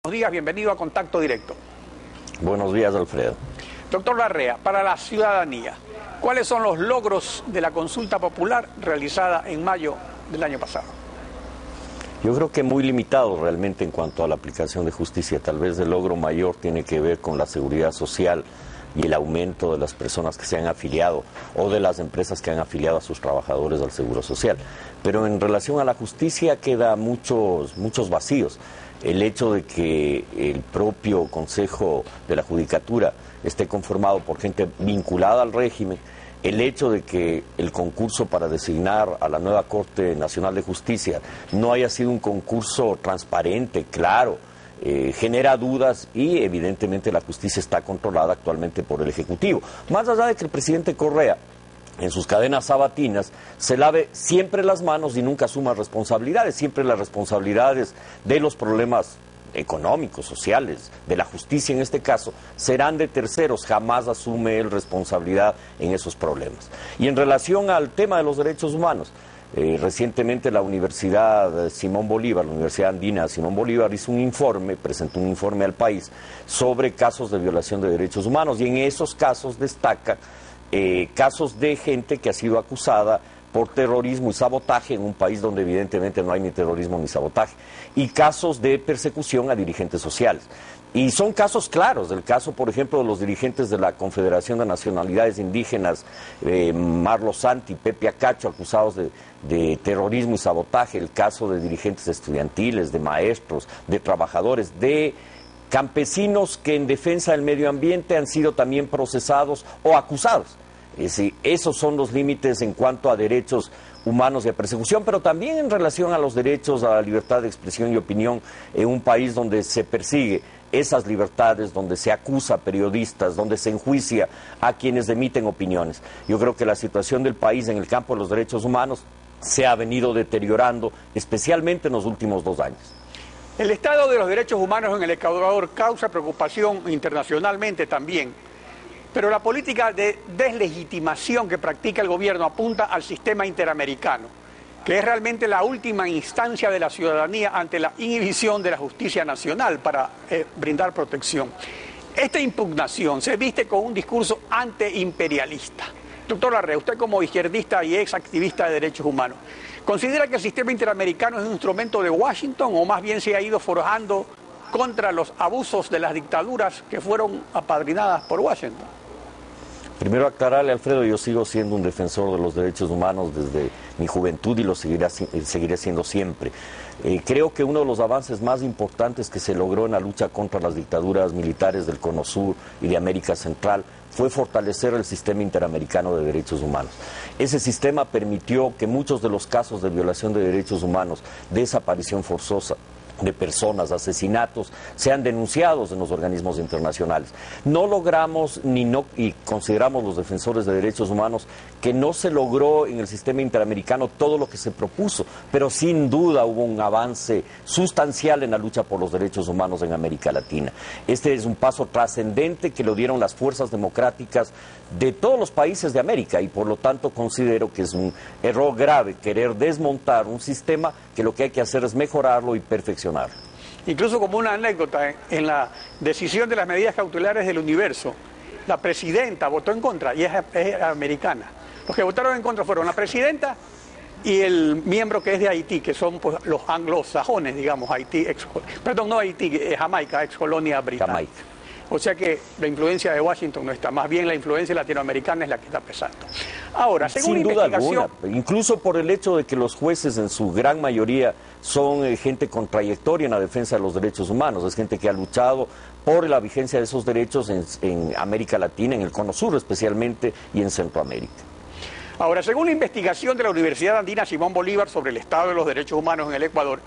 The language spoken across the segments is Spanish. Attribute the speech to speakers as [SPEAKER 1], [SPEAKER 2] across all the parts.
[SPEAKER 1] Buenos días, bienvenido a Contacto Directo.
[SPEAKER 2] Buenos días, Alfredo.
[SPEAKER 1] Doctor Larrea, para la ciudadanía, ¿cuáles son los logros de la consulta popular realizada en mayo del año pasado?
[SPEAKER 2] Yo creo que muy limitado realmente en cuanto a la aplicación de justicia. Tal vez el logro mayor tiene que ver con la seguridad social y el aumento de las personas que se han afiliado o de las empresas que han afiliado a sus trabajadores al Seguro Social. Pero en relación a la justicia queda muchos vacíos. El hecho de que el propio Consejo de la Judicatura esté conformado por gente vinculada al régimen, el hecho de que el concurso para designar a la nueva Corte Nacional de Justicia no haya sido un concurso transparente, claro, genera dudas y evidentemente la justicia está controlada actualmente por el Ejecutivo. Más allá de que el presidente Correa en sus cadenas sabatinas se lave siempre las manos y nunca asuma responsabilidades, siempre las responsabilidades de los problemas económicos, sociales, de la justicia en este caso, serán de terceros, jamás asume él responsabilidad en esos problemas. Y en relación al tema de los derechos humanos, recientemente la Universidad Simón Bolívar, la Universidad Andina Simón Bolívar hizo un informe, presentó un informe al país sobre casos de violación de derechos humanos y en esos casos destaca casos de gente que ha sido acusada por terrorismo y sabotaje en un país donde evidentemente no hay ni terrorismo ni sabotaje, y casos de persecución a dirigentes sociales. Y son casos claros, el caso, por ejemplo, de los dirigentes de la Confederación de Nacionalidades Indígenas, Marlo Santi, Pepe Acacho, acusados de terrorismo y sabotaje, el caso de dirigentes estudiantiles, de maestros, de trabajadores, de campesinos que en defensa del medio ambiente han sido también procesados o acusados. Es decir, esos son los límites en cuanto a derechos humanos y a persecución, pero también en relación a los derechos a la libertad de expresión y opinión en un país donde se persigue esas libertades, donde se acusa a periodistas, donde se enjuicia a quienes emiten opiniones. Yo creo que la situación del país en el campo de los derechos humanos se ha venido deteriorando, especialmente en los últimos 2 años.
[SPEAKER 1] El estado de los derechos humanos en el Ecuador causa preocupación internacionalmente también, pero la política de deslegitimación que practica el gobierno apunta al sistema interamericano, que es realmente la última instancia de la ciudadanía ante la inhibición de la justicia nacional para brindar protección. Esta impugnación se viste con un discurso antiimperialista. Doctor Larrea, usted como izquierdista y ex activista de derechos humanos, ¿considera que el sistema interamericano es un instrumento de Washington o más bien se ha ido forjando contra los abusos de las dictaduras que fueron apadrinadas por Washington?
[SPEAKER 2] Primero aclararle, Alfredo, yo sigo siendo un defensor de los derechos humanos desde mi juventud y lo seguiré siendo siempre. Creo que uno de los avances más importantes que se logró en la lucha contra las dictaduras militares del Cono Sur y de América Central fue fortalecer el sistema interamericano de derechos humanos. Ese sistema permitió que muchos de los casos de violación de derechos humanos, desaparición forzosa de personas, asesinatos, sean denunciados en los organismos internacionales. No logramos y consideramos los defensores de derechos humanos que no se logró en el sistema interamericano todo lo que se propuso, pero sin duda hubo un avance sustancial en la lucha por los derechos humanos en América Latina. Este es un paso trascendente que lo dieron las fuerzas democráticas de todos los países de América y por lo tanto considero que es un error grave querer desmontar un sistema que lo que hay que hacer es mejorarlo y perfeccionarlo.
[SPEAKER 1] Incluso como una anécdota, en la decisión de las medidas cautelares del Universo, la presidenta votó en contra y es americana. Los que votaron en contra fueron la presidenta y el miembro que es de Haití, que son pues, los anglosajones, digamos, Jamaica, ex colonia británica.
[SPEAKER 2] Jamaica.
[SPEAKER 1] O sea que la influencia de Washington no está, más bien la influencia latinoamericana es la que está pesando. Ahora, según
[SPEAKER 2] sin duda
[SPEAKER 1] investigación...
[SPEAKER 2] alguna, incluso por el hecho de que los jueces en su gran mayoría son gente con trayectoria en la defensa de los derechos humanos, es gente que ha luchado por la vigencia de esos derechos en América Latina, en el Cono Sur especialmente y en Centroamérica.
[SPEAKER 1] Ahora, según la investigación de la Universidad Andina Simón Bolívar sobre el estado de los derechos humanos en el Ecuador,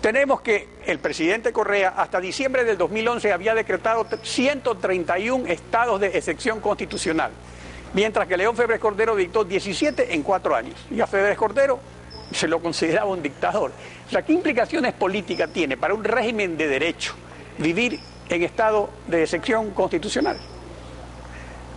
[SPEAKER 1] tenemos que el presidente Correa hasta diciembre del 2011 había decretado 131 estados de excepción constitucional, mientras que León Febres Cordero dictó 17 en 4 años. Y a Febres Cordero se lo consideraba un dictador. O sea, ¿qué implicaciones políticas tiene para un régimen de derecho vivir en estado de excepción constitucional?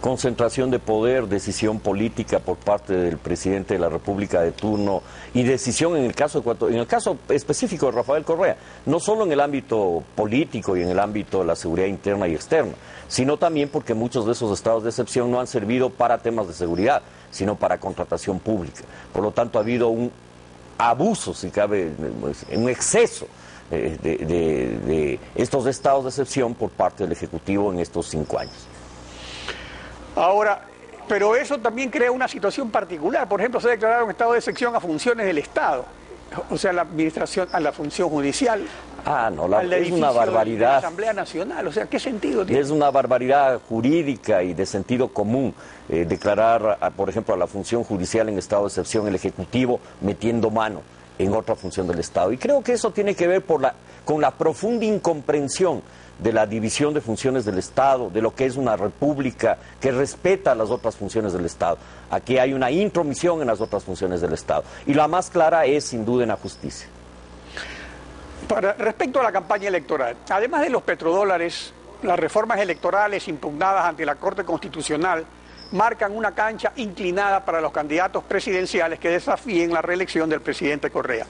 [SPEAKER 2] concentración de poder, decisión política por parte del presidente de la República de turno y decisión en el caso específico de Rafael Correa, no solo en el ámbito político y en el ámbito de la seguridad interna y externa, sino también porque muchos de esos estados de excepción no han servido para temas de seguridad, sino para contratación pública. Por lo tanto, ha habido un abuso, si cabe, un exceso de estos estados de excepción por parte del Ejecutivo en estos 5 años.
[SPEAKER 1] Ahora, pero eso también crea una situación particular. Por ejemplo, se declararon estado de excepción a funciones del Estado, o sea, la administración, a la función judicial.
[SPEAKER 2] No, es una barbaridad.
[SPEAKER 1] De la Asamblea Nacional, o sea, ¿qué sentido tiene?
[SPEAKER 2] Es una barbaridad jurídica y de sentido común declarar, por ejemplo, a la función judicial en estado de excepción, el Ejecutivo metiendo mano en otra función del Estado. Y creo que eso tiene que ver con la profunda incomprensión de la división de funciones del Estado, de lo que es una república que respeta las otras funciones del Estado. Aquí hay una intromisión en las otras funciones del Estado. Y la más clara es, sin duda, en la justicia.
[SPEAKER 1] Respecto a la campaña electoral, además de los petrodólares, las reformas electorales impugnadas ante la Corte Constitucional marcan una cancha inclinada para los candidatos presidenciales que desafíen la reelección del presidente Correa.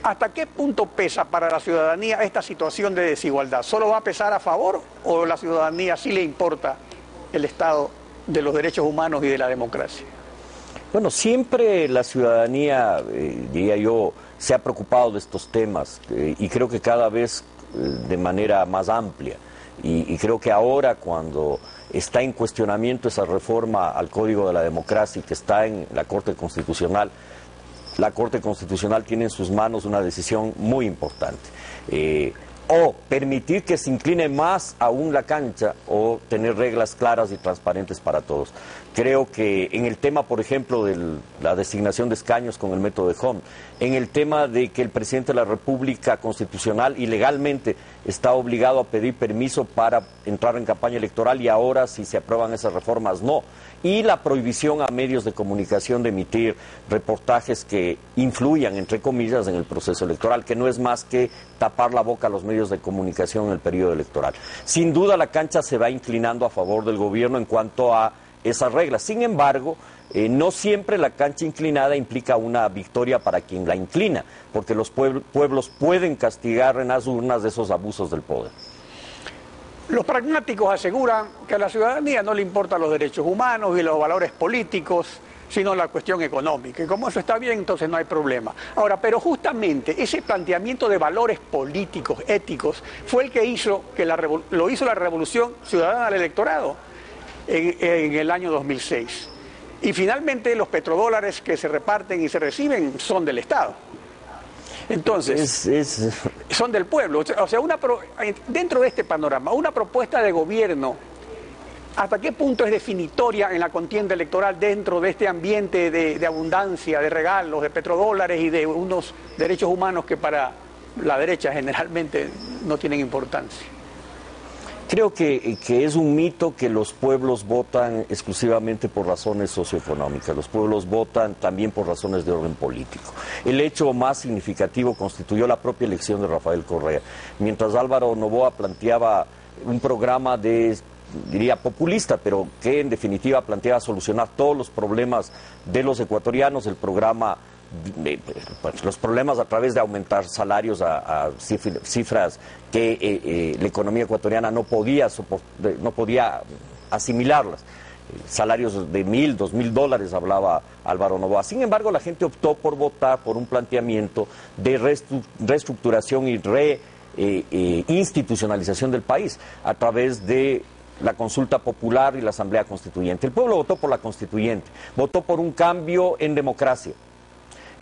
[SPEAKER 1] ¿Hasta qué punto pesa para la ciudadanía esta situación de desigualdad? ¿Solo va a pesar a favor o a la ciudadanía sí le importa el estado de los derechos humanos y de la democracia?
[SPEAKER 2] Bueno, siempre la ciudadanía, diría yo, se ha preocupado de estos temas y creo que cada vez de manera más amplia. Y creo que ahora, cuando está en cuestionamiento esa reforma al Código de la Democracia y que está en la Corte Constitucional, la Corte Constitucional tiene en sus manos una decisión muy importante. O permitir que se incline más aún la cancha o tener reglas claras y transparentes para todos. Creo que en el tema, por ejemplo, de la designación de escaños con el método de Home, en el tema de que el presidente de la República constitucional y legalmente está obligado a pedir permiso para entrar en campaña electoral y ahora, si se aprueban esas reformas, no. Y la prohibición a medios de comunicación de emitir reportajes que influyan, entre comillas, en el proceso electoral, que no es más que tapar la boca a los medios de comunicación en el periodo electoral. Sin duda la cancha se va inclinando a favor del gobierno en cuanto a esas reglas. Sin embargo, no siempre la cancha inclinada implica una victoria para quien la inclina, porque los pueblos pueden castigar en las urnas de esos abusos del poder.
[SPEAKER 1] Los pragmáticos aseguran que a la ciudadanía no le importan los derechos humanos y los valores políticos, sino la cuestión económica. Y como eso está bien, entonces no hay problema. Ahora, pero justamente ese planteamiento de valores políticos, éticos, fue el que hizo lo hizo la Revolución Ciudadana del Electorado en el año 2006. Y finalmente los petrodólares que se reparten y se reciben son del Estado. Entonces, son del pueblo. O sea, dentro de este panorama, una propuesta de gobierno, ¿hasta qué punto es definitoria en la contienda electoral dentro de este ambiente de abundancia, de regalos, de petrodólares y de unos derechos humanos que para la derecha generalmente no tienen importancia?
[SPEAKER 2] Creo que es un mito que los pueblos votan exclusivamente por razones socioeconómicas. Los pueblos votan también por razones de orden político. El hecho más significativo constituyó la propia elección de Rafael Correa. Mientras Álvaro Noboa planteaba un programa diría populista, pero que en definitiva planteaba solucionar todos los problemas de los ecuatorianos, el programa los problemas a través de aumentar salarios a cifras que la economía ecuatoriana no podía asimilarlas. Salarios de $1,000, $2,000 hablaba Álvaro Noboa. Sin embargo, la gente optó por votar por un planteamiento de reestructuración y institucionalización del país a través de la consulta popular y la asamblea constituyente. El pueblo votó por la constituyente, votó por un cambio en democracia.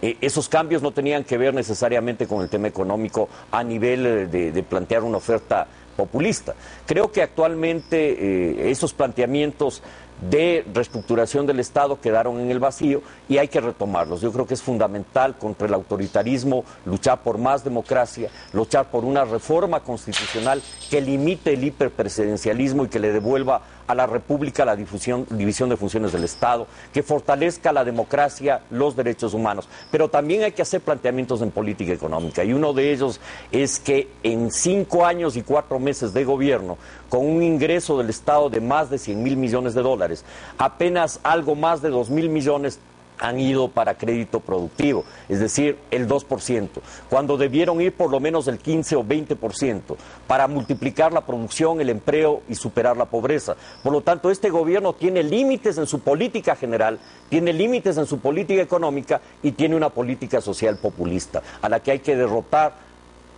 [SPEAKER 2] Esos cambios no tenían que ver necesariamente con el tema económico a nivel de plantear una oferta populista. Creo que actualmente esos planteamientos de reestructuración del Estado quedaron en el vacío y hay que retomarlos. Yo creo que es fundamental contra el autoritarismo luchar por más democracia, luchar por una reforma constitucional que limite el hiperpresidencialismo y que le devuelva a la República la división de funciones del Estado, que fortalezca la democracia, los derechos humanos. Pero también hay que hacer planteamientos en política económica y uno de ellos es que en 5 años y 4 meses de gobierno, con un ingreso del Estado de más de $100,000 millones, dólares, apenas algo más de 2.000 millones han ido para crédito productivo, es decir, el 2%, cuando debieron ir por lo menos el 15 o 20% para multiplicar la producción, el empleo y superar la pobreza. Por lo tanto, este gobierno tiene límites en su política general, tiene límites en su política económica y tiene una política social populista, a la que hay que derrotar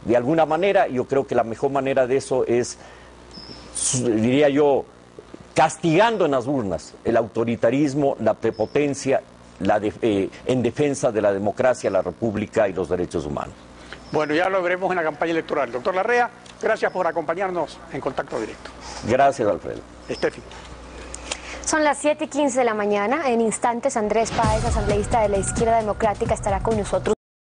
[SPEAKER 2] de alguna manera. Yo creo que la mejor manera de eso es, diría yo, castigando en las urnas el autoritarismo, la prepotencia, en defensa de la democracia, la república y los derechos humanos.
[SPEAKER 1] Bueno, ya lo veremos en la campaña electoral. Doctor Larrea, gracias por acompañarnos en Contacto Directo.
[SPEAKER 2] Gracias, Alfredo.
[SPEAKER 1] Estefi.
[SPEAKER 3] Son las 7:15 de la mañana. En instantes, Andrés Páez, asambleísta de la Izquierda Democrática, estará con nosotros.